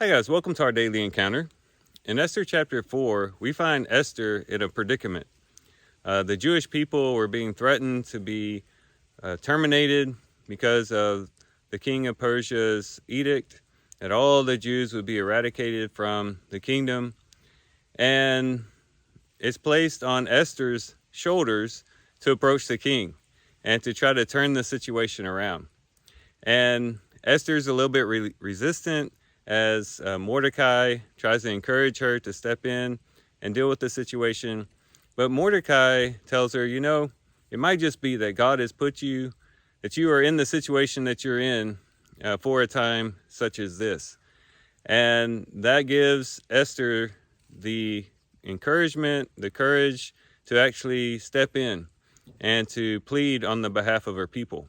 Hi guys, welcome to our daily encounter. In Esther chapter 4, we find Esther in a predicament. The Jewish people were being threatened to be terminated because of the king of Persia's edict that all the Jews would be eradicated from the kingdom. And it's placed on Esther's shoulders to approach the king and to try to turn the situation around. And Esther's a little bit resistant as Mordecai tries to encourage her to step in and deal with the situation. But Mordecai tells her, it might just be that God has put you, that you are in the situation that you're in for a time such as this. And that gives Esther the encouragement, the courage to actually step in and to plead on the behalf of her people.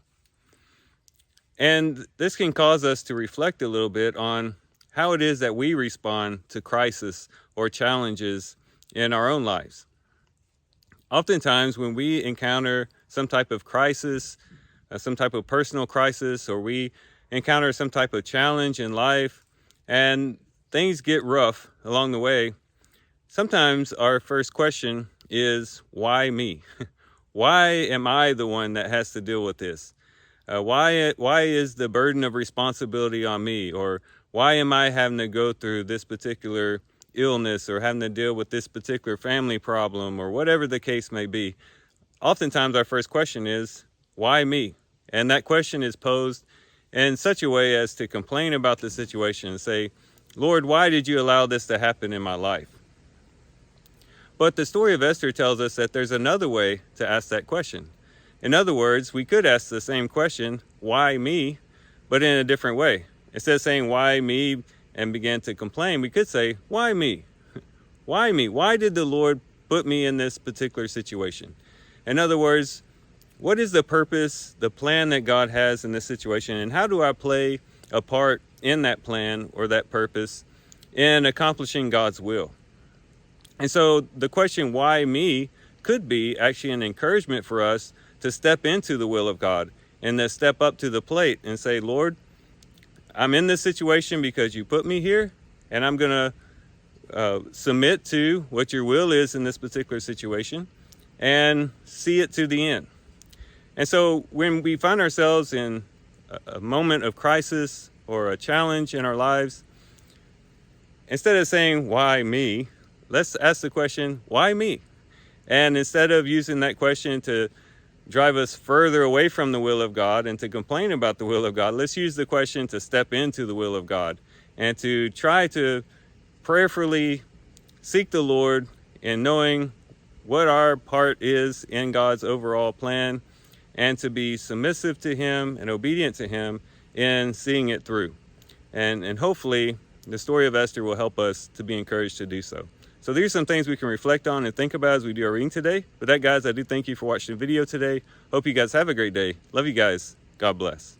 And this can cause us to reflect a little bit on how it is that we respond to crisis or challenges in our own lives. Oftentimes, when we encounter some type of crisis, some type of personal crisis, or we encounter some type of challenge in life, and things get rough along the way, sometimes our first question is, why me? Why am I the one that has to deal with this? Why is the burden of responsibility on me? Or why am I having to go through this particular illness or having to deal with this particular family problem or whatever the case may be? Oftentimes our first question is, why me? And that question is posed in such a way as to complain about the situation and say, Lord, why did you allow this to happen in my life? But the story of Esther tells us that there's another way to ask that question. In other words, we could ask the same question, why me, but in a different way. Instead of saying, why me, and begin to complain, we could say, why me? Why me? Why did the Lord put me in this particular situation? In other words, what is the purpose, the plan that God has in this situation, and how do I play a part in that plan or that purpose in accomplishing God's will? And so the question, why me, could be actually an encouragement for us to step into the will of God and to step up to the plate and say, Lord, I'm in this situation because you put me here, and I'm going to submit to what your will is in this particular situation and see it to the end. And so when we find ourselves in a moment of crisis or a challenge in our lives, instead of saying, why me, let's ask the question, why me? And instead of using that question to drive us further away from the will of God and to complain about the will of God, let's use the question to step into the will of God and to try to prayerfully seek the Lord in knowing what our part is in God's overall plan and to be submissive to Him and obedient to Him in seeing it through. And hopefully the story of Esther will help us to be encouraged to do so. So these are some things we can reflect on and think about as we do our reading today. With that, guys, I do thank you for watching the video today. Hope you guys have a great day. Love you guys. God bless.